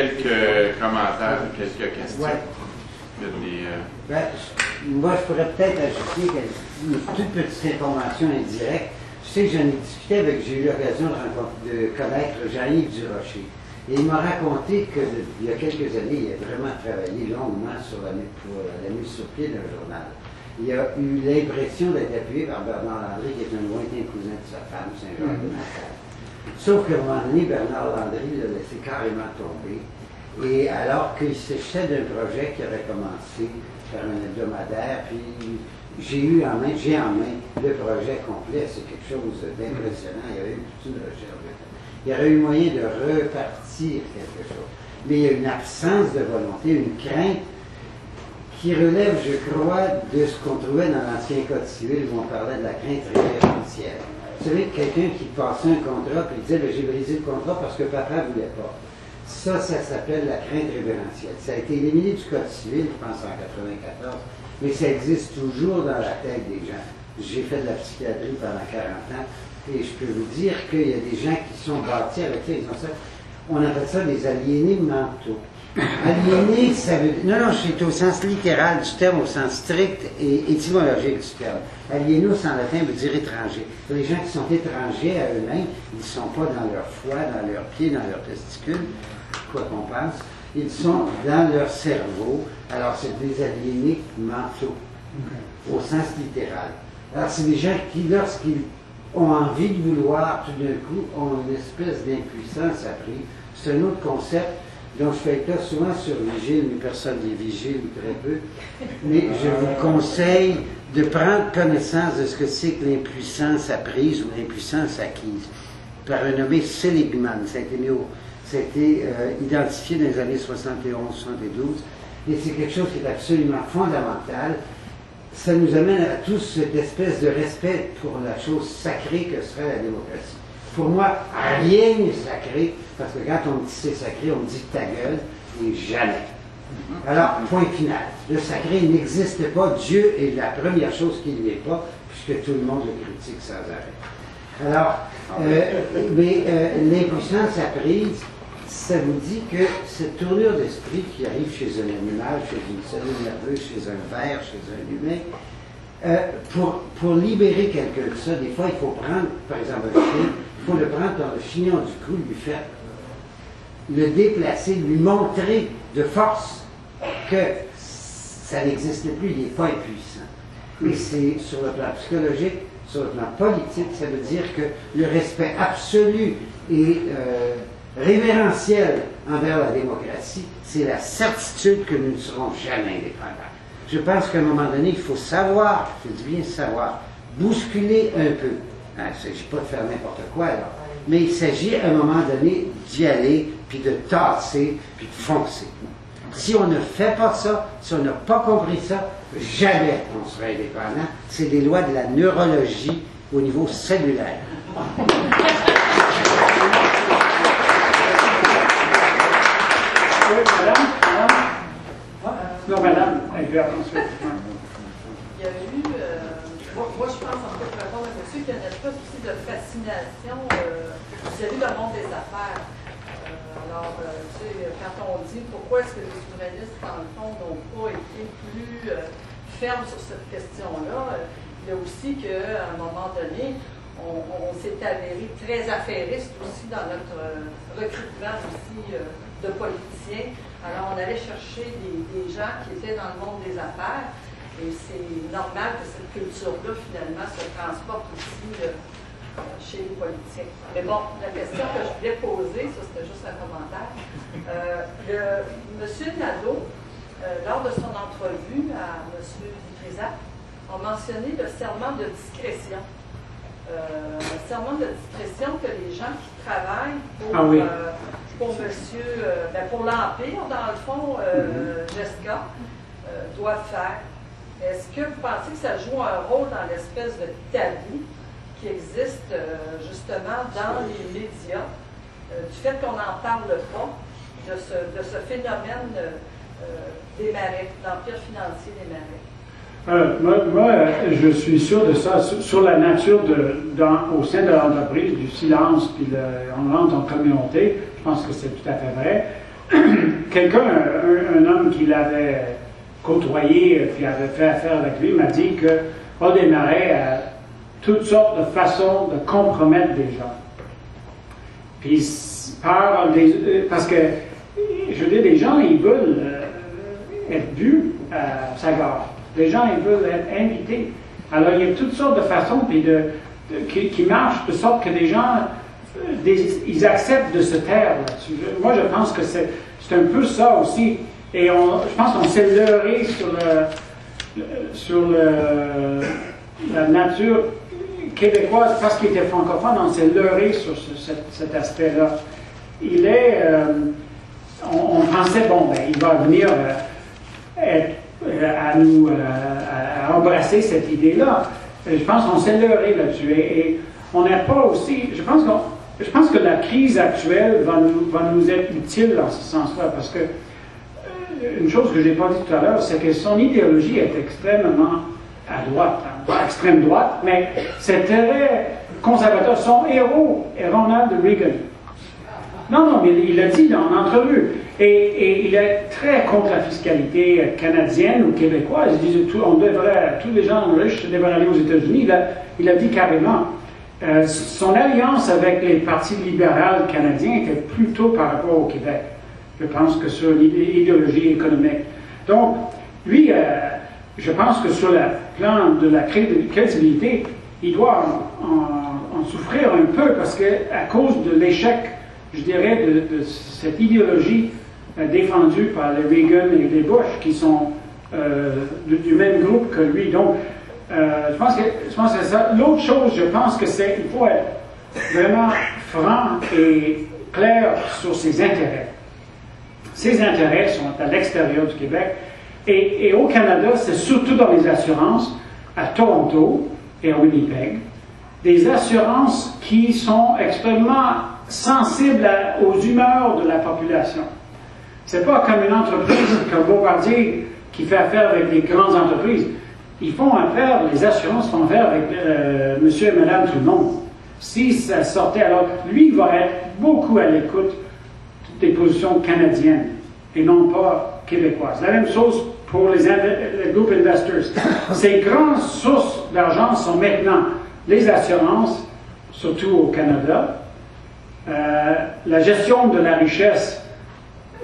quelques commentaires, quelques questions. Ouais. Moi, je pourrais peut-être ajouter une toute petite information indirecte. Je sais que j'en ai discuté avec, j'ai eu l'occasion de connaître Jean-Yves Durocher. Et il m'a raconté qu'il y a quelques années, il a vraiment travaillé longuement pour la mise sur pied d'un journal. Il a eu l'impression d'être appuyé par Bernard Landry, qui est un lointain cousin de sa femme, Saint-Jean-de-Macaire. Sauf qu'à un moment donné, Bernard Landry l'a laissé carrément tomber. Et alors qu'il s'agissait d'un projet qui avait commencé par un hebdomadaire, puis j'ai en main le projet complet. C'est quelque chose d'impressionnant. Il y avait eu toute une recherche. Il y aurait eu moyen de repartir quelque chose. Mais il y a une absence de volonté, une crainte qui relève, je crois, de ce qu'on trouvait dans l'ancien Code civil où on parlait de la crainte référentielle. Vous savez, quelqu'un qui passait un contrat et disait « j'ai brisé le contrat parce que papa ne voulait pas ». Ça s'appelle la crainte révérentielle. Ça a été éliminé du Code civil, je pense, en 1994, mais ça existe toujours dans la tête des gens. J'ai fait de la psychiatrie pendant 40 ans. Et je peux vous dire qu'il y a des gens qui sont bâtis avec ça, ils ont ça. On appelle ça des aliénés mentaux. Aliénés, ça veut dire. Non, c'est au sens littéral du terme, au sens strict et étymologique du terme. Aliénos en latin veut dire étranger. Les gens qui sont étrangers à eux-mêmes, ils ne sont pas dans leur foie, dans leurs pieds, dans leurs testicules, quoi qu'on pense. Ils sont dans leur cerveau. Alors, c'est des aliénés mentaux, au sens littéral. Alors, c'est des gens qui, lorsqu'ils ont envie de vouloir, tout d'un coup, ont une espèce d'impuissance apprise. C'est un autre concept dont je fais état souvent sur Vigile, mais personne n'est vigile ou très peu. Mais je vous conseille de prendre connaissance de ce que c'est que l'impuissance apprise ou l'impuissance acquise, par un nommé Seligman. Ça a été identifié dans les années 71-72, et c'est quelque chose qui est absolument fondamental. Ça nous amène à tous cette espèce de respect pour la chose sacrée que serait la démocratie. Pour moi, rien n'est sacré, parce que quand on me dit c'est sacré, on me dit ta gueule, et jamais. Alors, point final. Le sacré n'existe pas. Dieu est la première chose qui n'y est pas, puisque tout le monde le critique sans arrêt. Alors, l'impuissance apprise, ça vous dit que cette tournure d'esprit qui arrive chez un animal, chez une cellule nerveuse, chez un ver, chez un humain, pour libérer quelqu'un de ça, des fois, il faut prendre, par exemple, un chien, il faut le prendre dans le chignon du cou, lui faire le déplacer, lui montrer de force que ça n'existe plus, il n'est pas impuissant. Et c'est sur le plan psychologique, sur le plan politique, ça veut dire que le respect absolu et révérentiel envers la démocratie, c'est la certitude que nous ne serons jamais indépendants. Je pense qu'à un moment donné, il faut savoir, je dis bien savoir, bousculer un peu. Il ne s'agit pas de faire n'importe quoi, là, mais il s'agit à un moment donné d'y aller, puis de tasser, puis de foncer. Si on ne fait pas ça, si on n'a pas compris ça, jamais on sera indépendant. C'est des lois de la neurologie au niveau cellulaire. Oui, madame? Non, madame, elle veut ensuite. Il y a eu, moi je pense en fait répondre à monsieur qu'il y a une espèce aussi de fascination vis-à-vis du monde des affaires. Alors, tu sais, quand on dit pourquoi est-ce que les souverainistes, dans le fond, n'ont pas été plus fermes sur cette question-là, il y a aussi qu'à un moment donné, on s'est avéré très affairiste aussi dans notre recrutement aussi de politiciens. Alors, on allait chercher des gens qui étaient dans le monde des affaires, et c'est normal que cette culture-là, finalement, se transporte aussi chez les politiciens. Mais bon, la question que je voulais poser, ça c'était juste un commentaire. M. Nadeau, lors de son entrevue à M. Dutrisac, a mentionné le serment de discrétion. Le serment de discrétion que les gens qui travaillent pour monsieur, pour l'Empire, dans le fond, Jessica, doivent faire. Est-ce que vous pensez que ça joue un rôle dans l'espèce de tabou qui existe justement dans les médias, du fait qu'on n'en parle pas, de ce phénomène des marais, l'empire financier des marais? Moi, je suis sûr de ça, sur la nature au sein de l'entreprise, du silence, puis on rentre en communauté, je pense que c'est tout à fait vrai. quelqu'un, un homme qui l'avait côtoyé, puis avait fait affaire avec lui, m'a dit que Paul Desmarais a toutes sortes de façons de compromettre des gens. Puis, parce que, je veux dire, les gens, ils veulent être vus à Sagard. Les gens, ils veulent être invités. Alors, il y a toutes sortes de façons qui marchent de sorte que les gens, ils acceptent de se taire là-dessus. Moi, je pense que c'est un peu ça aussi. Et je pense qu'on s'est leurré sur la nature québécoise parce qu'il était francophone. On s'est leurré sur cet aspect-là. On pensait, bon, ben, il va venir à embrasser cette idée-là. Je pense qu'on s'est leurré là-dessus. Et on n'a pas aussi. Je pense que la crise actuelle va nous être utile dans ce sens-là, parce que une chose que je n'ai pas dit tout à l'heure, c'est que son idéologie est extrêmement à droite, hein. Pas extrême droite, mais c'est très conservateur. Son héros est Ronald Reagan. Non, mais il l'a dit en entrevue. Et il est très contre la fiscalité canadienne ou québécoise. Il disait tous les gens riches devraient aller aux États-Unis. Il a dit carrément. Son alliance avec les partis libéraux canadiens était plutôt par rapport au Québec. Je pense que sur l'idéologie économique. Donc, lui, je pense que sur le plan de la crédibilité, il doit en souffrir un peu parce qu'à cause de l'échec, je dirais, de cette idéologie défendue par les Reagan et les Bush, qui sont du même groupe que lui. Donc, je pense que c'est ça. L'autre chose, je pense que il faut être vraiment franc et clair sur ses intérêts. Ses intérêts sont à l'extérieur du Québec. Et au Canada, c'est surtout dans les assurances, à Toronto et à Winnipeg, des assurances qui sont extrêmement sensibles aux humeurs de la population. C'est pas comme une entreprise comme Bombardier qui fait affaire avec les grandes entreprises. Ils font affaire, les assurances font affaire avec monsieur et madame tout le monde. Si ça sortait, alors lui va être beaucoup à l'écoute des positions canadiennes et non pas québécoises. La même chose pour les group investors. Ces grandes sources d'argent sont maintenant les assurances, surtout au Canada, la gestion de la richesse,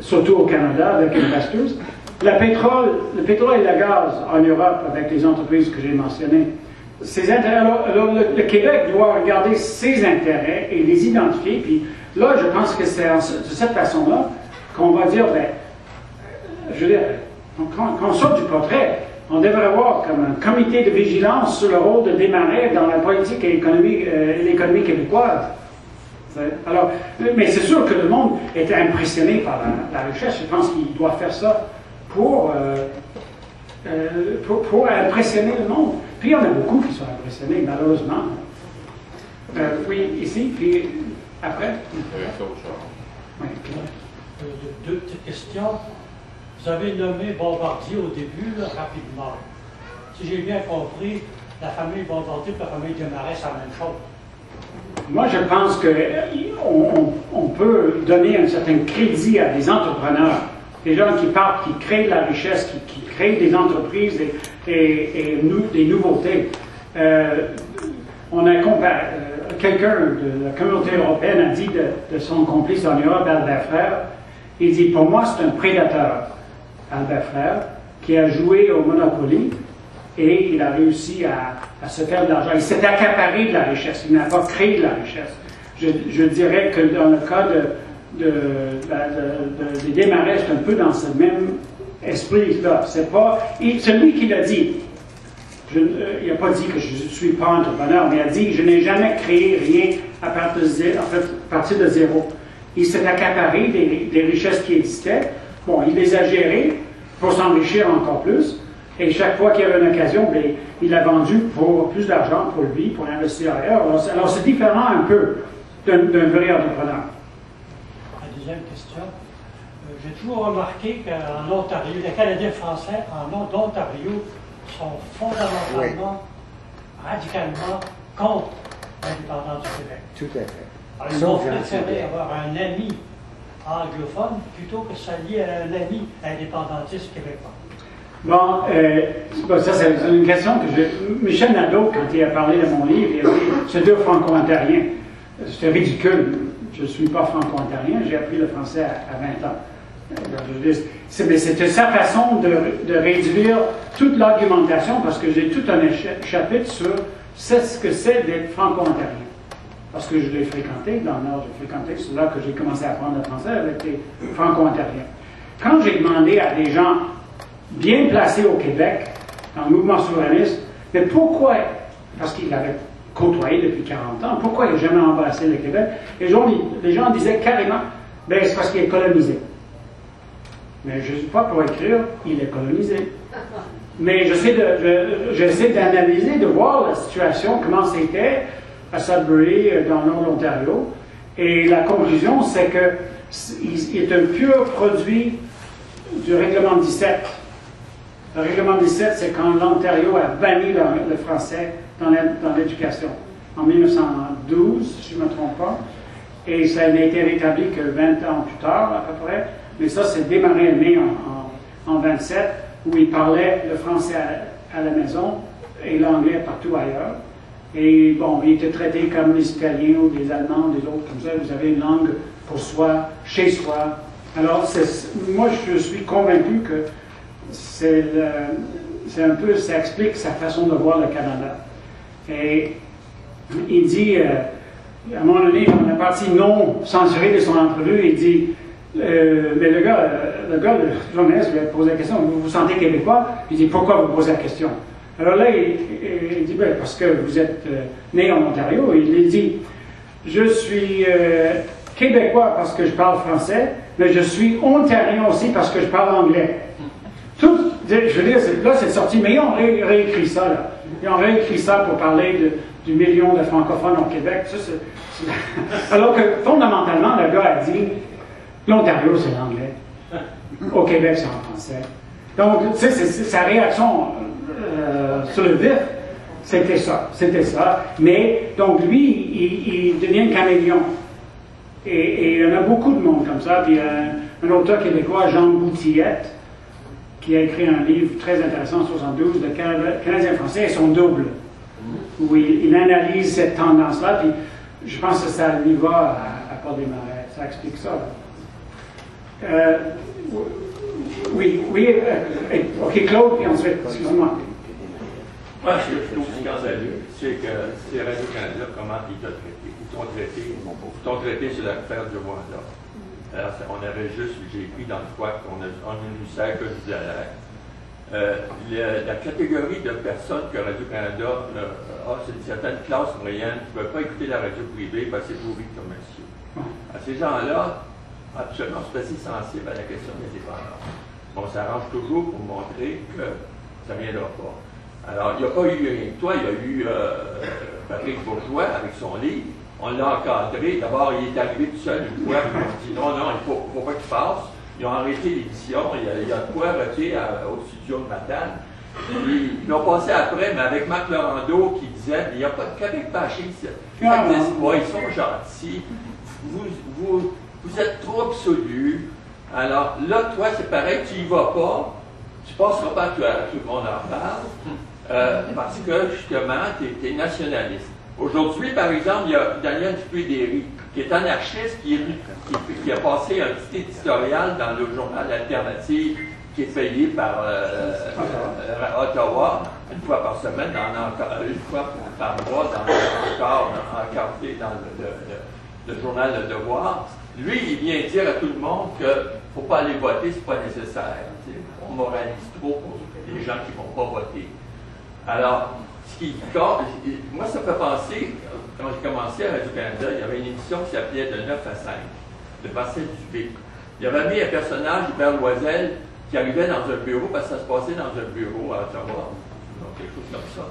surtout au Canada avec investors, le pétrole et le gaz en Europe avec les entreprises que j'ai mentionnées. Alors, le Québec doit regarder ses intérêts et les identifier. Puis là, je pense que c'est de cette façon-là qu'on va dire, ben, je veux dire, quand on sort du portrait, on devrait avoir comme un comité de vigilance sur le rôle de Desmarais dans la politique et l'économie québécoise. Alors, mais c'est sûr que le monde est impressionné par la richesse. Je pense qu'il doit faire ça pour impressionner le monde. Puis il y en a beaucoup qui sont impressionnés, malheureusement. Oui, ici, puis après. Oui. Deux petites questions. Vous avez nommé Bombardier au début, là, rapidement. Si j'ai bien compris, la famille Bombardier et la famille Desmarais, c'est la même chose. Moi, je pense qu'on peut donner un certain crédit à des entrepreneurs, des gens qui partent, qui créent de la richesse, qui créent des entreprises et des nouveautés. On a quelqu'un de la communauté européenne a dit de son complice en Europe, Albert Frère, il dit, pour moi, c'est un prédateur, Albert Frère, qui a joué au Monopoly et il a réussi à se faire de l'argent. Il s'est accaparé de la richesse, il n'a pas créé de la richesse. Je dirais que dans le cas des Desmarais, c'est un peu dans ce même esprit-là. C'est lui qui l'a dit. Il n'a pas dit que je ne suis pas entrepreneur, mais il a dit je n'ai jamais créé rien à partir de zéro. Il s'est accaparé des richesses qui existaient. Bon, il les a gérées pour s'enrichir encore plus. Et chaque fois qu'il y avait une occasion, bien, il a vendu pour plus d'argent pour lui, pour investir ailleurs. Alors c'est différent un peu d'un vrai entrepreneur. La deuxième question. J'ai toujours remarqué qu'en Ontario, les Canadiens français en Ontario sont fondamentalement, radicalement contre l'indépendance du Québec. Tout à fait. Alors, ils ont préféré avoir un ami anglophone plutôt que s'allier à un ami indépendantiste québécois? Bon, ça c'est une question que Michel Nadeau, quand il a parlé de mon livre, il a dit c'est deux franco-ontariens. C'est ridicule. Je ne suis pas franco-ontarien, j'ai appris le français à 20 ans. Mais c'était sa façon de réduire toute l'argumentation, parce que j'ai tout un chapitre sur ce que c'est d'être franco-ontarien. Parce que je l'ai fréquenté, dans le Nord, j'ai fréquenté, c'est là que j'ai commencé à apprendre le français avec les franco-ontariens. Quand j'ai demandé à des gens bien placés au Québec, dans le mouvement souverainiste, mais pourquoi, parce qu'il avait côtoyé depuis 40 ans, pourquoi il n'a jamais embrassé le Québec? Les gens disaient carrément, ben c'est parce qu'il est colonisé. Mais je ne suis pas pour écrire, il est colonisé. Mais j'essaie d'analyser, de voir la situation, comment c'était à Sudbury, dans le nord de l'Ontario. Et la conclusion, c'est qu'il est un pur produit du règlement 17. Le règlement 17, c'est quand l'Ontario a banni le français dans l'éducation. En 1912, si je ne me trompe pas. Et ça n'a été rétabli que 20 ans plus tard, à peu près. Mais ça, c'est démarré mai en 27, où il parlait le français à la maison et l'anglais partout ailleurs. Et bon, il était traité comme les Italiens ou les Allemands, des autres comme ça. Vous avez une langue pour soi, chez soi. Alors, moi, je suis convaincu que c'est un peu, ça explique sa façon de voir le Canada. Et il dit, à un moment donné, dans la partie non censurée de son entrevue, il dit, mais le gars, le journaliste lui a posé la question, vous vous sentez québécois? Il dit, pourquoi vous posez la question? Alors là, il dit, ben, parce que vous êtes né en Ontario. Il dit, je suis québécois parce que je parle français, mais je suis ontarien aussi parce que je parle anglais. Tout, je veux dire, là c'est sorti, mais ils ont réécrit ça, là. Ils ont réécrit ça pour parler du million de francophones au Québec. Alors que, fondamentalement, le gars a dit, l'Ontario, c'est l'anglais. Au Québec, c'est en français. Donc, tu sais, sa réaction sur le vif, c'était ça. Mais, donc, lui, il devient un caméléon. Et il y en a beaucoup de monde comme ça. Puis, un auteur québécois, Jean Boutillette, qui a écrit un livre très intéressant en 1972, Le Canadien français et son double, où il analyse cette tendance-là. Puis, je pense que ça lui va à Paul Desmarais. Ça explique ça. Ok, Claude, puis ensuite, excuse-moi. Moi, ce que je trouve scandaleux, c'est que c'est Radio-Canada, comment ils t'ont traité sur l'affaire du Rwanda. Alors, on avait juste, j'ai écrit dans le quoi qu'on a eu ça que je disais la catégorie de personnes que Radio-Canada a, c'est une certaine classe moyenne qui ne peut pas écouter la radio privée parce que c'est pourri de commerciaux. Ces gens-là, absolument, sont assez sensibles à la question de l'indépendance. On s'arrange toujours pour montrer que ça ne viendra pas. Alors, il n'y a pas eu rien que toi, il y a eu Patrick Bourgeois avec son livre. On l'a encadré. D'abord, il est arrivé tout seul une fois, puis on dit non, il ne faut pas qu'il passe. Ils ont arrêté l'édition. Il y a de quoi arrêter au studio de Matane. Ils l'ont passé après, mais avec Marc Laurando qui disait il n'y a pas de Québec bâché ici. Ils sont gentils. Vous êtes trop absolus. Alors là, toi, c'est pareil, tu n'y vas pas. Tu ne passeras pas à tout le monde en parle. Parce que, justement, tu es nationaliste. Aujourd'hui, par exemple, il y a Daniel Dupuis-Derry, qui est anarchiste, qui a passé un petit éditorial dans le journal Alternative, qui est payé par Ottawa, une fois par semaine, une fois par mois, encadré dans le journal Le Devoir. Lui, il vient dire à tout le monde qu'il ne faut pas aller voter, c'est pas nécessaire. On moralise trop pour les gens qui ne vont pas voter. Alors, moi, ça me fait penser, quand j'ai commencé à Radio-Canada, il y avait une émission qui s'appelait De 9 à 5, de Marcel Dubé. Il avait mis un personnage, Hubert Loisel, qui arrivait dans un bureau, parce que ça se passait dans un bureau à Ottawa, donc quelque chose comme ça.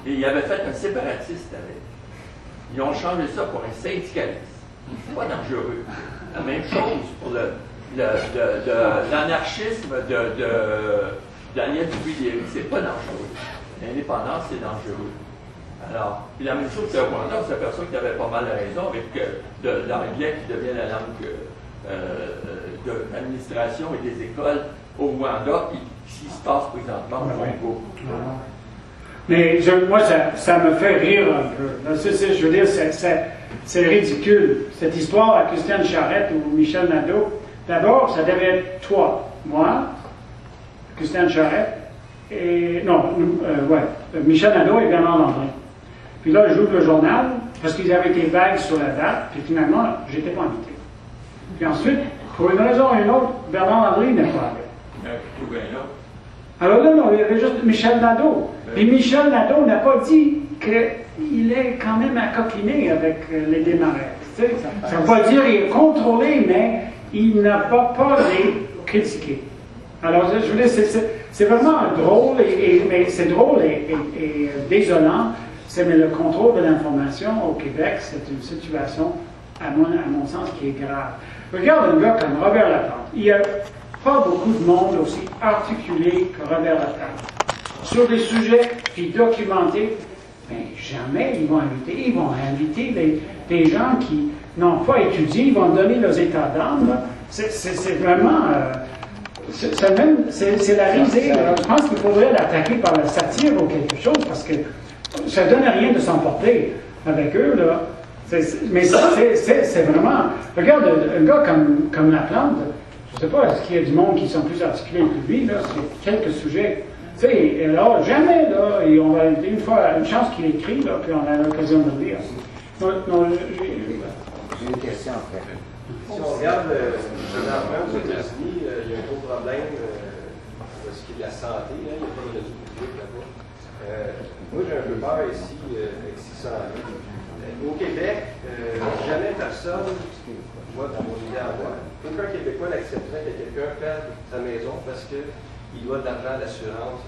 Et il avait fait un séparatiste avec. Ils ont changé ça pour un syndicaliste. C'est pas dangereux. La même chose pour l'anarchisme de Daniel Dupuis-Derry, c'est pas dangereux. L'indépendance, c'est dangereux. Alors, puis la même chose que Rwanda, on s'aperçoit qu'il y avait pas mal de raison avec l'anglais qui devient la langue d'administration et des écoles au Rwanda, et ce qui se passe présentement au Congo. Mais moi, ça me fait rire un peu. Je veux dire, c'est ridicule. Cette histoire à Christiane Charette ou Michel Nadeau, d'abord, ça devait être toi, moi, Christiane Charette, et Michel Nadeau et Bernard Landry. Puis là, j'ouvre le journal, parce qu'ils avaient été vagues sur la date, puis finalement, j'étais pas invité. Puis ensuite, pour une raison ou une autre, Bernard Landry n'est pas allé. Alors là, non, il y avait juste Michel Nadeau. Et Michel Nadeau n'a pas dit qu'il est quand même à coquiner avec les démarrais. Ça ne veut pas dire qu'il est contrôlé, mais il n'a pas peur de les critiquer. Alors, je veux dire, c'est vraiment drôle, mais c'est drôle et désolant. Mais le contrôle de l'information au Québec, c'est une situation, à mon sens, qui est grave. Regarde un gars comme Robert Laplante. Il n'y a pas beaucoup de monde aussi articulé que Robert Laplante. Sur des sujets puis documentés, mais jamais ils vont inviter des gens qui n'ont pas étudié, ils vont donner leurs états d'âme. C'est vraiment... c'est la risée. Alors, je pense qu'il faudrait l'attaquer par la satire ou quelque chose, parce que ça ne donne rien de s'emporter avec eux, là. Mais c'est vraiment... Regarde, un gars comme Laplante, je ne sais pas, est-ce qu'il y a du monde qui sont plus articulés que lui, là, c'est quelques sujets. Tu sais, et alors, jamais, là, et on va une chance qu'il écrit, là, puis on a l'occasion de le lire. J'ai une question, en fait. Si on regarde présentement aux États-Unis, il y a un gros problème de ce qui est de la santé, hein, il n'y a pas de réseau public là-bas. Moi, j'ai un peu peur ici avec 600 000. Au Québec, jamais personne, moi, dans mon idée à moi, aucun Québécois n'accepterait que quelqu'un perde sa maison parce qu'il doit de l'argent à l'assurance.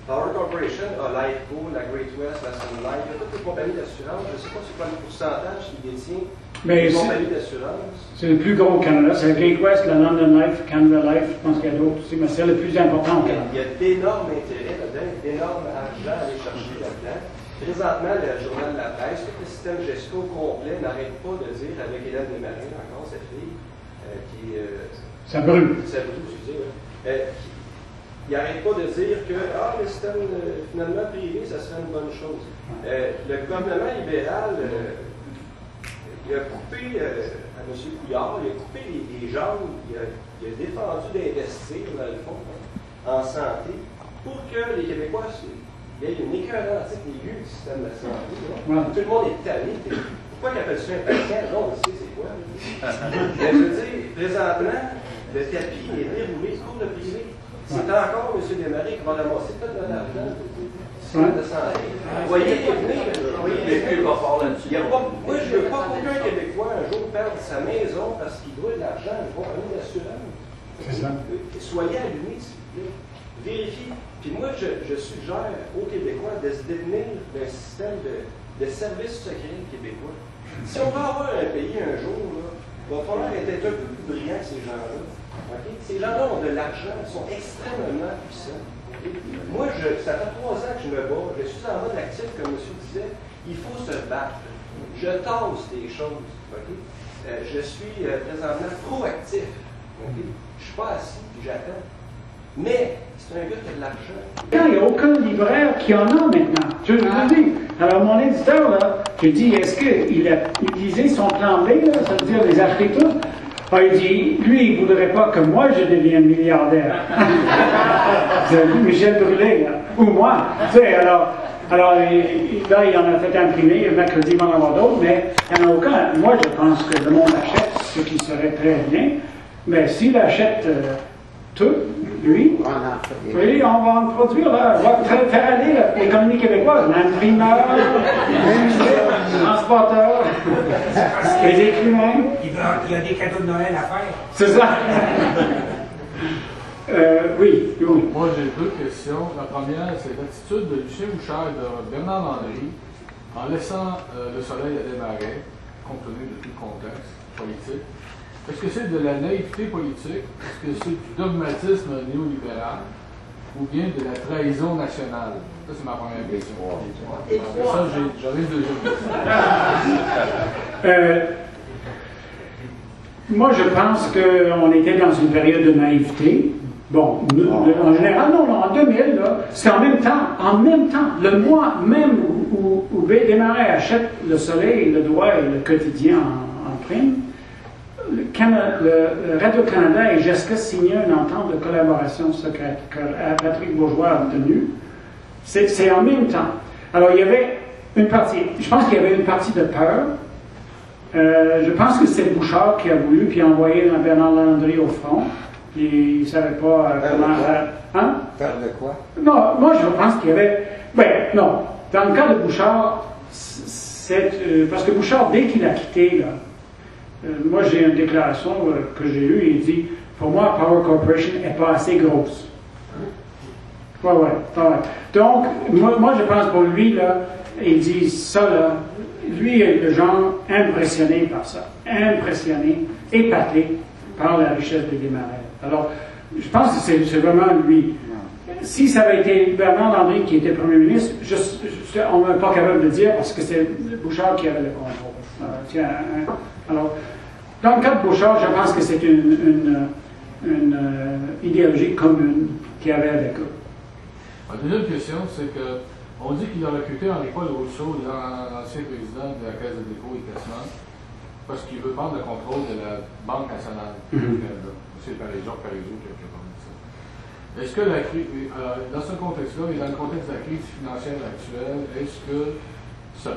Power Corporation a Lifeco, la Great West, la Sun Life, il y a toutes les compagnies d'assurance. Je ne sais pas c'est quoi le pourcentage qui détient les compagnies d'assurance. C'est le plus gros au Canada. C'est la Great West, la London Life, Canada Life, je pense qu'il y a d'autres aussi, mais c'est le plus important au Canada. Il y a d'énormes intérêts là-dedans, d'énormes argent à aller chercher là-dedans. Présentement, le journal de la presse, tout le système GESCO complet n'arrête pas de dire, avec Hélène Desmarais, encore cette fille, ça brûle. Ça brûle, excusez-moi. Il n'arrête pas de dire que le système finalement privé, ça serait une bonne chose. Le gouvernement libéral, il a coupé à M. Couillard, il a coupé les jambes, il a défendu d'investir, dans le fond, en santé, pour que les Québécois il y ait une écœurante aiguë du système de la santé. Tout le monde est tanné. Pourquoi ils appellent ça un patient? Non, on sait c'est quoi. Mais je veux dire, présentement, le tapis est déroulé, cours de privé. C'est encore M. Desmarais qui va ramasser tout notre argent de santé. Vous voyez, il va falloir là-dessus. Moi, je ne veux pas qu'aucun Québécois un jour perde sa maison parce qu'il doit de l'argent à une compagnie d'assurance. Soyez allumés, s'il vous plaît. Vérifiez. Puis moi, je suggère aux Québécois de se détenir d'un système de services secrets québécois. Si on veut avoir un pays un jour, il va falloir être un peu plus brillant que ces gens-là. Okay? Ces gens-là ont de l'argent, ils sont extrêmement puissants. Okay? Moi, ça fait 3 ans que je me bats, je suis en mode actif, comme M. disait, il faut se battre. Je tasse des choses. Okay? Je suis présentement proactif. Okay? Je ne suis pas assis et j'attends. Mais c'est un gars qui a de l'argent. Il n'y a aucun libraire qui en a maintenant. Je vous dis. Alors, mon éditeur, là, je dis, est-ce qu'il a utilisé son plan B, là, ça veut dire les acheter tous? Il dit, lui, il ne voudrait pas que moi, je devienne milliardaire. C'est Michel Brûlé, là, ou moi. Tu sais, alors là, il en a fait imprimer, le mercredi, il va en avoir d'autres, mais il n'y en a aucun. Moi, je pense que le monde achète, ce qui serait très bien, mais s'il achète tout, lui, oui, on va en produire, là. On va faire aller l'économie québécoise, l'imprimeur, le transporteur, les écrivains. Il y a des cadeaux de Noël à faire. C'est ça. Oui. Moi, j'ai 2 questions. La première, c'est l'attitude de Lucien Bouchard et de Bernard Landry en laissant le soleil à démarrer, compte tenu de tout le contexte politique. Est-ce que c'est de la naïveté politique? Est-ce que c'est du dogmatisme néolibéral? Ou bien de la trahison nationale? Ça, c'est ma première question. Ça, j'en ai une deuxième question. Moi, je pense qu'on était dans une période de naïveté. Bon, en général, non, en 2000, c'est en même temps, le mois même où Desmarais achète Le Soleil, Le Droit et Le Quotidien en prime, le Radio-Canada et Jessica signaient une entente de collaboration secrète que Patrick Bourgeois a obtenue. C'est en même temps. Alors, il y avait une partie, je pense qu'il y avait une partie de peur. Je pense que c'est Bouchard qui a voulu, puis a envoyé Bernard Landry au front. Puis il ne savait pas comment. Hein? Peur de quoi? Non, moi je pense qu'il y avait. Ben, non. Dans le cas de Bouchard, parce que Bouchard, dès qu'il a quitté, là, moi j'ai une déclaration que j'ai lue, il dit pour moi, Power Corporation n'est pas assez grosse. Ouais. Donc, moi je pense pour lui, là, il dit ça, là, lui est le genre impressionné par ça. Impressionné, épaté par la richesse des Desmarais. Alors, je pense que c'est vraiment lui. Si ça avait été Bernard Landry qui était Premier ministre, on n'est pas capable de dire parce que c'est Bouchard qui avait le contrôle. Alors, dans le cas de Bouchard, je pense que c'est une idéologie commune qu'il y avait avec eux. La deuxième question, c'est que on dit qu'il a recruté Henri-Paul Rousseau, l'ancien président de la Caisse de dépôt et placement, parce qu'il veut prendre le contrôle de la Banque nationale du Canada. C'est Georges Parizeau qui a parlé de ça. Est-ce que dans ce contexte-là, et dans le contexte de la crise financière actuelle, est-ce que la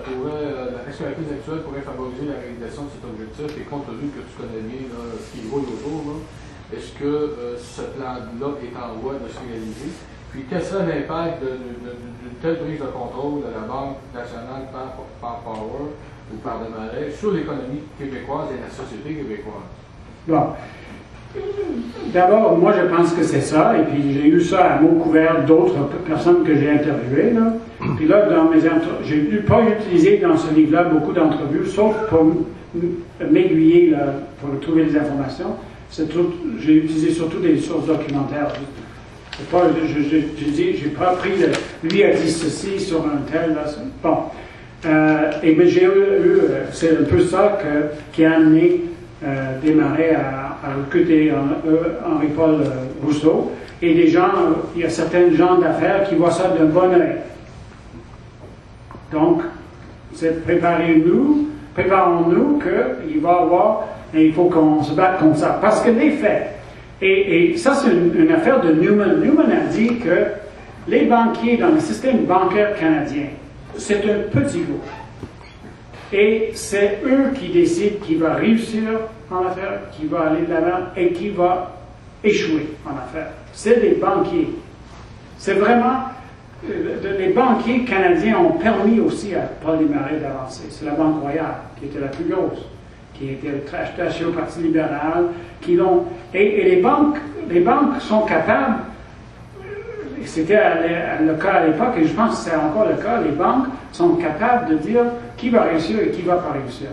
crise actuelle pourrait favoriser la réalisation de cet objectif? Et compte tenu que tu connais bien ce qui roule autour, là, est-ce que ce plan-là est en voie de se réaliser? Puis quel serait l'impact d'une telle prise de contrôle de la Banque nationale par Power ou par Desmarais sur l'économie québécoise et la société québécoise? Bon. D'abord, moi je pense que c'est ça, et puis j'ai eu ça à mot couvert d'autres personnes que j'ai interviewées. Là. Puis là, dans mes j'ai pas utilisé dans ce livre-là beaucoup d'entrevues, sauf pour m'aiguiller pour trouver des informations. J'ai utilisé surtout des sources documentaires. J'ai pas pris lui a dit ceci sur un tel. Là, bon. Mais j'ai eu, c'est un peu ça qui a amené Desmarais à recruter Henri-Paul Rousseau. Et des gens, il y a certains gens d'affaires qui voient ça d'un bon œil. Donc, c'est préparons-nous qu'il va y avoir, et il faut qu'on se batte contre ça. Parce que les faits, et ça c'est une affaire de Newman. Newman a dit que les banquiers dans le système bancaire canadien, c'est un petit groupe. Et c'est eux qui décident qui va réussir en affaires, qui va aller de l'avant et qui va échouer en affaires. C'est des banquiers. C'est vraiment... les banquiers canadiens ont permis aussi à Paul Desmarais d'avancer. C'est la Banque Royale qui était la plus grosse, qui était attachée au Parti libéral, qui l'ont... Et les banques sont capables... C'était le cas à l'époque, et je pense que c'est encore le cas, les banques sont capables de dire qui va réussir et qui ne va pas réussir.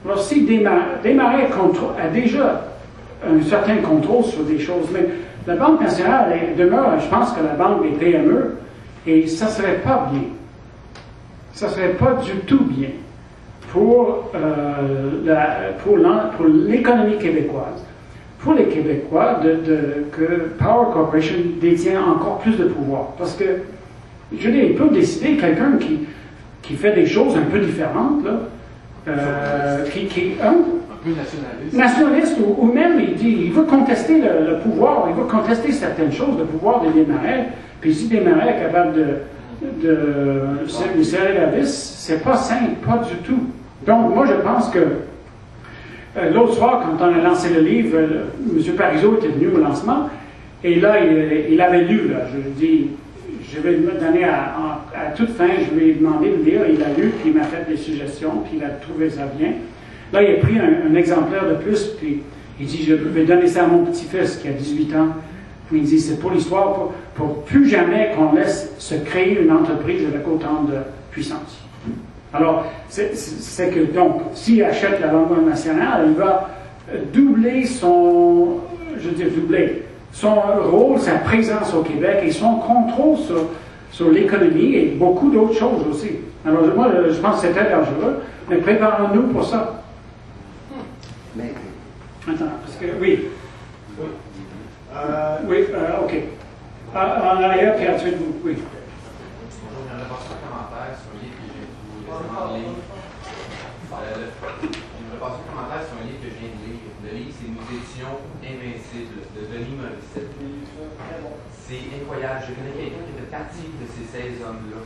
Alors si Desmarais a déjà un certain contrôle sur des choses, mais la Banque nationale demeure, je pense que la banque des PME, et ça ne serait pas bien. Ça ne serait pas du tout bien pour l'économie québécoise. Pour les Québécois, que Power Corporation détient encore plus de pouvoir. Parce que, je veux dire, il peut décider, quelqu'un qui fait des choses un peu différentes, là, un peu nationaliste. Nationaliste, ou même, il veut contester le pouvoir, il veut contester certaines choses, le pouvoir de Desmarais. Puis si Desmarais est capable de lui serrer la vis, c'est pas simple, pas du tout. Donc, moi, je pense que l'autre soir, quand on a lancé le livre, M. Parizeau était venu au lancement, et là, il avait lu, là, je lui ai dit, je vais me donner à toute fin, je lui ai demandé de lire, il a lu, puis il m'a fait des suggestions, puis il a trouvé ça bien. Là, il a pris un exemplaire de plus, puis il dit, je vais donner ça à mon petit-fils qui a 18 ans. Puis il dit, c'est pour l'histoire, pour plus jamais qu'on laisse se créer une entreprise avec autant de puissance. Alors, c'est que, donc, s'il achète la Banque nationale, il va doubler son rôle, sa présence au Québec et son contrôle sur l'économie et beaucoup d'autres choses aussi. Alors, moi, je pense que c'est très dangereux, mais préparons-nous pour ça. Mais Attends, parce que, oui. Oui. Oui, OK. En arrière, puis ensuite, vous, oui. Bonjour, je viens de passer un commentaire sur un livre que j'ai récemment lu. Je vais passer un commentaire sur un livre que je viens de lire. Le livre, c'est Nous étions invincibles, de Denis Morissette. C'est incroyable. Je connais quelqu'un qui fait partie de ces 16 hommes-là.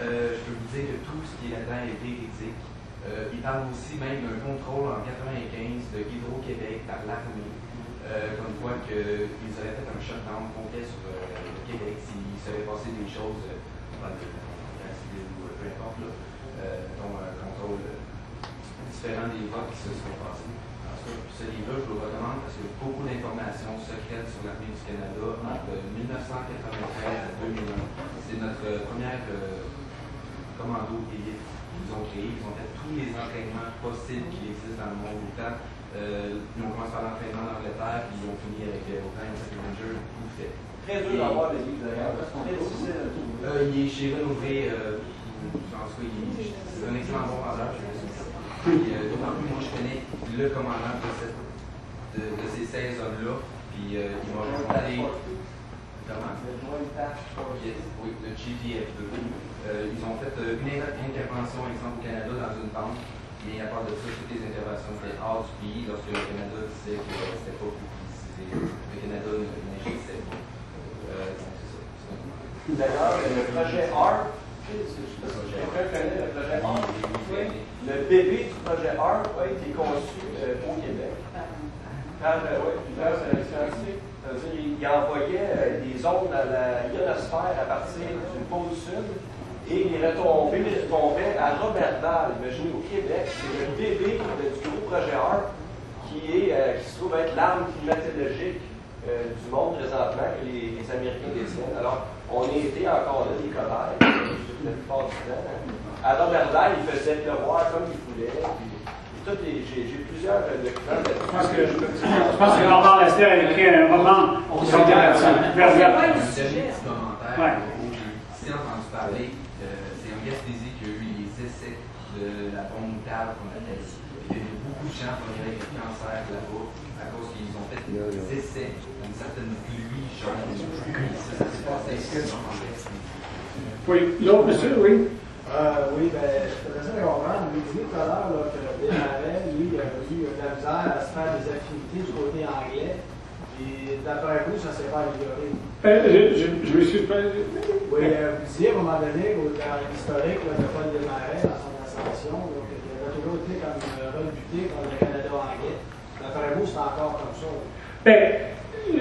Je peux vous dire que tout ce qui est là-dedans est véridique. Il parle aussi même d'un contrôle en 1995 de Hydro-Québec par l'armée. Comme quoi qu'ils auraient fait un shutdown complet sur le Québec s'il serait passé des choses dans le civil ou peu importe, là, dont un contrôle différent des votes qui se sont passés. Ce livre-là, je vous le recommande parce qu'il y a beaucoup d'informations secrètes sur l'armée du Canada entre 1993 et 2001. C'est notre première commando élite qu'ils ont créé. Ils ont fait tous les entraînements possibles qui existent dans le monde autant. Ils ont commencé par l'entraînement en Angleterre, puis ils ont fini avec autant de Rangers, tout fait. Très dur d'avoir des livres d'ailleurs, parce qu'on est difficile à trouver. Il est chez Rénové, je pense que c'est un excellent bon vendeur, je pense. D'autant plus, moi je connais le commandant de ces 16 hommes-là, puis il m'a raconté comment? Oui, le GTF2. Ils ont fait une intervention, exemple, au Canada dans une banque. Mais à part de ça, toutes les interventions étaient hors du pays lorsque le Canada disait que c'était pas publicisé. Le Canada n'agissait pas. D'ailleurs, le projet ARP, je ne sais pas si quelqu'un connaît le projet ARP. Le bébé du projet ARP a été conçu au Québec par plusieurs scientifiques. Il envoyait des ondes à la ionosphère à partir du pôle sud. Et les retombées tombaient à Roberval. Imaginez, au Québec, c'est le bébé du gros projet ARP qui se trouve être l'arme climatologique du monde présentement que les Américains détiennent. Alors, on a été encore là des cobayes, la plupart du temps. À Roberval, ils faisaient pleuvoir comme ils voulaient. J'ai plusieurs documents. Je pense que Normand Lester a écrit un roman qui sont là-dessus. Si entendu parler, c'est en Gaspésie qu'il y a eu les essais de la bombe moutarde qu'on appelle. Il y a eu beaucoup de gens qui ont eu des cancers là-bas à cause qu'ils ont fait des essais d'une certaine pluie jaune. Ça s'est passé en Gaspésie. Oui, l'autre monsieur, oui. Oui, bien, je faisais ça comprendre. Vous disiez tout à l'heure que Desmarais, lui, il a eu de la misère à se faire des affinités du côté anglais. Et d'après vous, ça ne s'est pas amélioré. Je me suis pas. Oui, vous disiez à un moment donné, dans l'historique de Paul Desmarais, dans son ascension, qu'il a toujours été comme rebuté par le Canada anglais. D'après vous, c'est encore comme ça. Bien,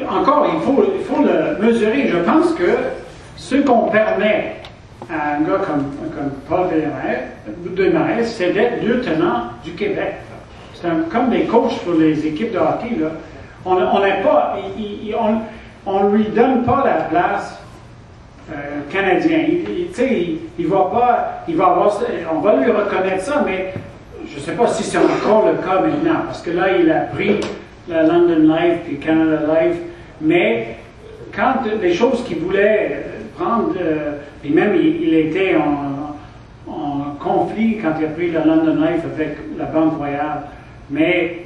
encore, il faut le mesurer. Je pense que ce qu'on permet à un gars comme Paul Desmarais, c'est d'être lieutenant du Québec. C'est comme des coachs pour les équipes de hockey, là. On n'est pas, on lui donne pas la place canadien. Il va pas, il va avoir, on va lui reconnaître ça, mais je ne sais pas si c'est encore le cas maintenant, parce que là, il a pris la London Life puis Canada Life, mais quand les choses qu'il voulait prendre, puis même il était en conflit quand il a pris la London Life avec la Banque Royale, mais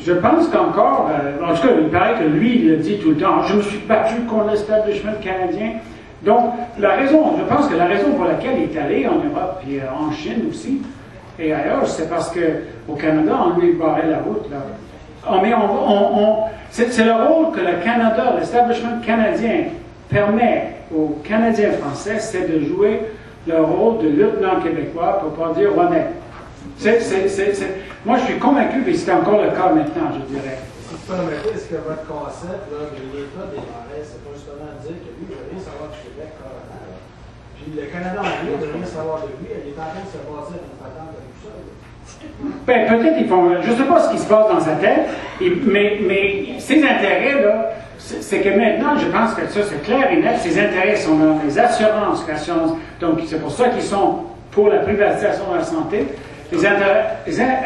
je pense qu'encore, en tout cas, il paraît que lui, il le dit tout le temps, je me suis battu contre l'establishment canadien. Donc, je pense que la raison pour laquelle il est allé en Europe et en Chine aussi, et ailleurs, c'est parce qu'au Canada, on lui barrait la route. Là. C'est le rôle que le Canada, l'establishment canadien, permet aux Canadiens français, c'est de jouer le rôle de lieutenant québécois, pour ne pas dire honnête. Moi, je suis convaincu que c'est encore le cas maintenant, je dirais. Si vous permettez, est-ce que votre concept de l'État des Marais, c'est pas justement de dire que lui, il ne veut rien savoir du Québec carrément? Puis le Canada anglais ne veut rien savoir de lui, elle est en train de se bâtir une patente avec tout ça. Ben, peut-être ils font. Je ne sais pas ce qui se passe dans sa tête, mais ses intérêts, là, c'est que maintenant, je pense que ça, c'est clair et net, ses intérêts sont dans les assurances. Donc, c'est pour ça qu'ils sont pour la privatisation de la santé. Les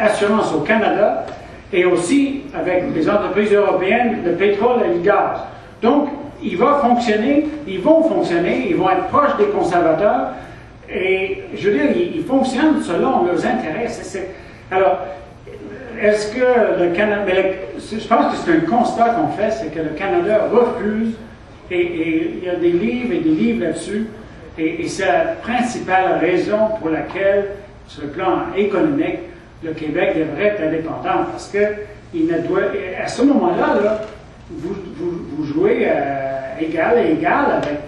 assurances au Canada et aussi avec les entreprises européennes, le pétrole et le gaz. Donc, ils vont fonctionner, ils vont être proches des conservateurs et, je veux dire, ils fonctionnent selon leurs intérêts. Alors, est-ce que le Canada... je pense que c'est un constat qu'on fait, c'est que le Canada refuse, et il y a des livres là-dessus, et c'est la principale raison pour laquelle, sur le plan économique, le Québec devrait être indépendant, parce que à ce moment-là, là, vous jouez égal à égal avec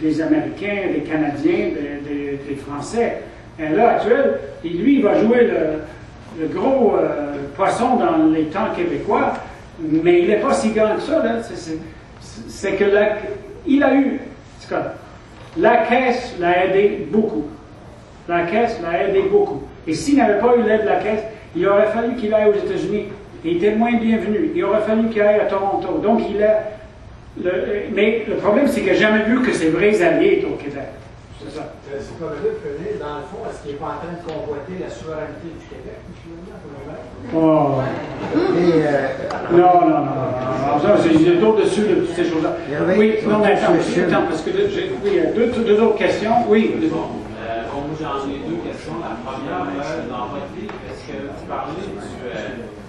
des Américains, des Canadiens, des Français. Et là, actuel, lui, il va jouer le gros poisson dans les temps québécois, mais il n'est pas si grand que ça. C'est que il a eu, Scott, la Caisse l'a aidé beaucoup. La Caisse l'a aidé beaucoup. Et s'il n'avait pas eu l'aide de la Caisse, il aurait fallu qu'il aille aux États-Unis. Il était moins bienvenu. Il aurait fallu qu'il aille à Toronto. Donc, mais le problème, c'est qu'il n'a jamais vu que ses vrais alliés étaient au Québec. C'est ça. C'est comme le dans le fond, est-ce qu'il n'est pas en train de convoiter la souveraineté du Québec, Oh. Non. J'ai au-dessus de toutes ces choses-là. Oui, non, mais attends, parce que il y a deux autres questions. Oui. Moi, j'en ai deux questions. La première, dans votre livre, est-ce que vous parlez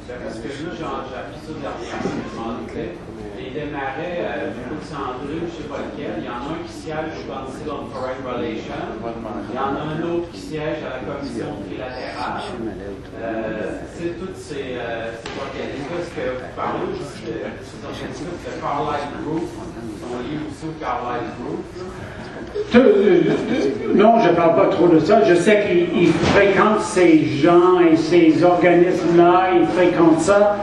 parce que là, j'ai appris ça dernièrement, je me demandais, les Desmarais, du coup de Sandrine, je ne sais pas lequel, il y en a un qui siège au Council on Foreign Relations, il y en a un autre qui siège à la Commission trilatérale. C'est toutes ces organismes. Est-ce que vous parlez aussi de ces organismes de Carlyle Group, sont liés aussi au Carlyle Group? Non, je ne parle pas trop de ça. Je sais qu'il fréquente ces gens et ces organismes-là, il fréquente ça.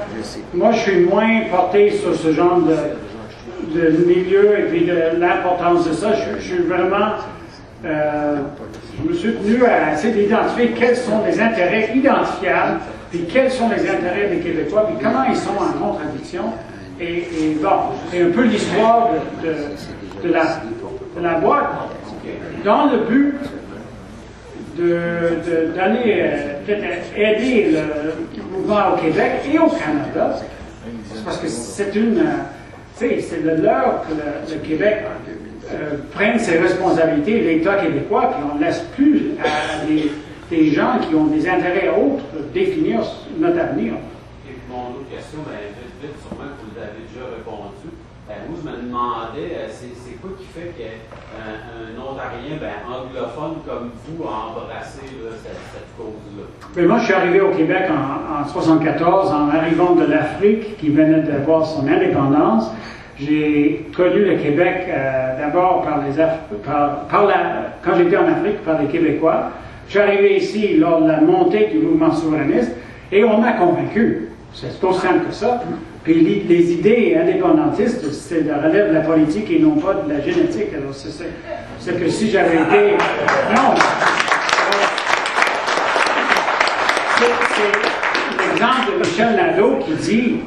Moi, je suis moins porté sur ce genre de milieu et puis de l'importance de ça. Je suis vraiment... je me suis tenu à essayer d'identifier quels sont les intérêts identifiables, puis quels sont les intérêts des Québécois, puis comment ils sont en contradiction. Et bon, c'est un peu l'histoire de la boîte, dans le but d'aller aider le mouvement au Québec et au Canada. C'est parce que c'est de l'heure que le Québec prenne ses responsabilités, l'État québécois, puis on ne laisse plus à des gens qui ont des intérêts autres définir notre avenir. Et mon autre question, vite, sûrement que vous l'avez déjà répondu. Moi, je me demandais, c'est quoi qui fait qu'un Ontarien anglophone comme vous a embrassé cette cause-là? Mais moi, je suis arrivé au Québec en 1974, en arrivant de l'Afrique, qui venait d'avoir son indépendance. J'ai connu le Québec d'abord quand j'étais en Afrique, par les Québécois. Je suis arrivé ici lors de la montée du mouvement souverainiste et on m'a convaincu. C'est aussi simple que ça. Puis les idées indépendantistes, c'est de relève de la politique et non pas de la génétique. Alors c'est que si j'avais été... Non! C'est l'exemple de Michel Nadeau qui dit...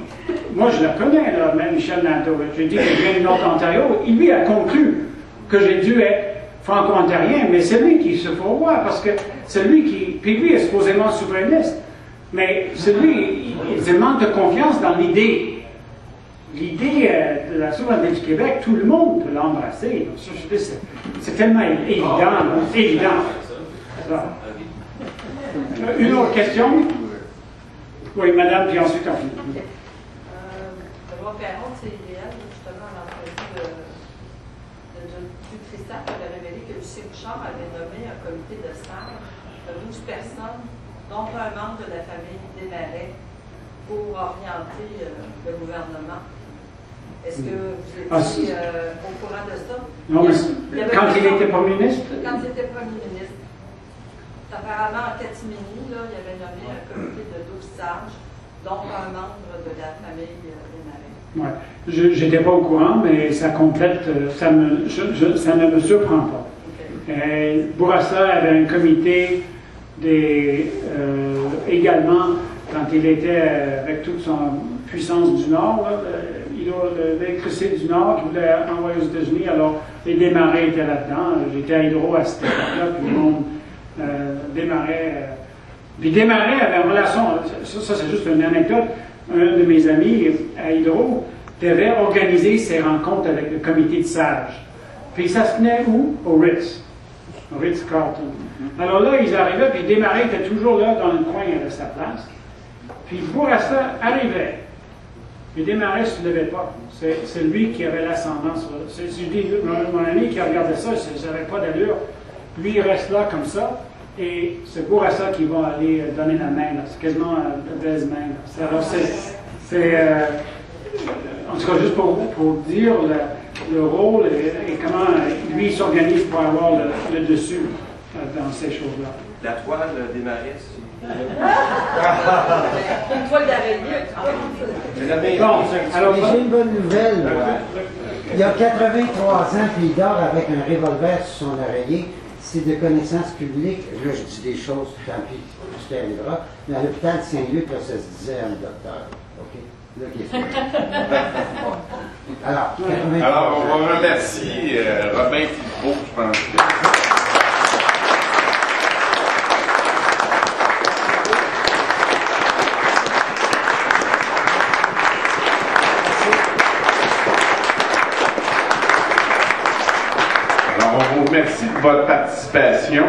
Moi, je le connais, là, même Michel Nadeau. J'ai dit qu'il vient du Nord-Ontario. Il lui a conclu que j'ai dû être franco-ontarien, mais c'est lui qui se faut voir, parce que c'est lui qui... Puis lui est supposément souverainiste. Mais celui, il manque de confiance dans l'idée. L'idée de la souveraineté du Québec, tout le monde peut l'embrasser. C'est tellement évident. C'est évident. Une autre question? Oui, madame, puis ensuite on finit. Benoît Perron, c'est idéal, justement, à l'entrevue du Tristan, qui avait révélé que Lucien Bouchard avait nommé un comité de stage de 12 personnes, dont un membre de la famille Desmarais, pour orienter le gouvernement. Est-ce que vous étiez au courant de ça? Non, mais quand il était Premier ministre? Quand il était Premier ministre. Apparemment, en catimini, là, il avait nommé un comité de 12 sages, dont un membre de la famille Desmarais. Ouais. Je n'étais pas au courant, mais ça complète, ça ne me surprend pas. Okay. Bourassa avait un comité également, quand il était avec toute son puissance du Nord, l'électricité du Nord qui voulait envoyer aux États-Unis, alors les Desmarais étaient là-dedans. J'étais à Hydro à cette époque-là, puis le monde Desmarais. Puis Desmarais avait une relation, ça c'est juste une anecdote, un de mes amis à Hydro devait organiser ses rencontres avec le comité de sages. Puis ça se tenait où? Au Ritz-Carlton. Alors là, ils arrivaient, puis Desmarais était toujours là dans le coin de sa place. Puis Bourassa arrivait. Il démarrait, il ne se levait pas. C'est lui qui avait l'ascendant sur le... Je dis, mon ami qui regardait ça, ça n'avait pas d'allure. Lui, il reste là comme ça, et c'est Bourassa qui va aller donner la main. C'est quasiment la baise-main. Alors, en tout cas, juste pour dire le rôle et comment lui s'organise pour avoir le dessus dans ces choses-là. La toile des marais. Une toile d'araignée. Bon, alors j'ai une bonne nouvelle. Il y a 83 ans, puis il dort avec un revolver sur son oreiller. C'est de connaissance publique. Là, je dis des choses, tant pis, ce qui arrivera. Mais à l'hôpital Saint-Luc, là, ça se disait à un docteur. OK? Là, qui est Alors, on va remercier Robin Philpot, je pense. Merci de votre participation.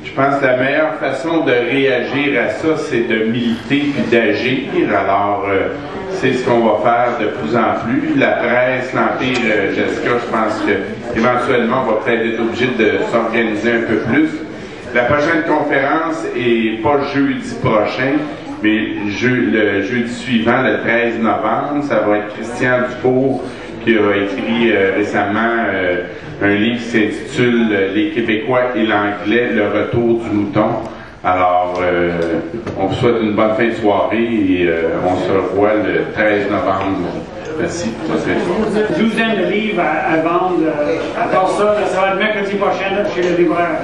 Je pense que la meilleure façon de réagir à ça, c'est de militer puis d'agir. Alors, c'est ce qu'on va faire de plus en plus. La presse, l'Empire, Jessica, je pense qu'éventuellement, on va peut-être être obligé de s'organiser un peu plus. La prochaine conférence est pas jeudi prochain, mais le jeudi suivant, le 13 novembre. Ça va être Christian Dufour qui a écrit récemment un livre qui s'intitule « Les Québécois et l'anglais, le retour du mouton ». Alors, on vous souhaite une bonne fin de soirée et on se revoit le 13 novembre. Merci. Une douzaine de livres à vendre. À part ça, ça va être mercredi prochain chez le libraire.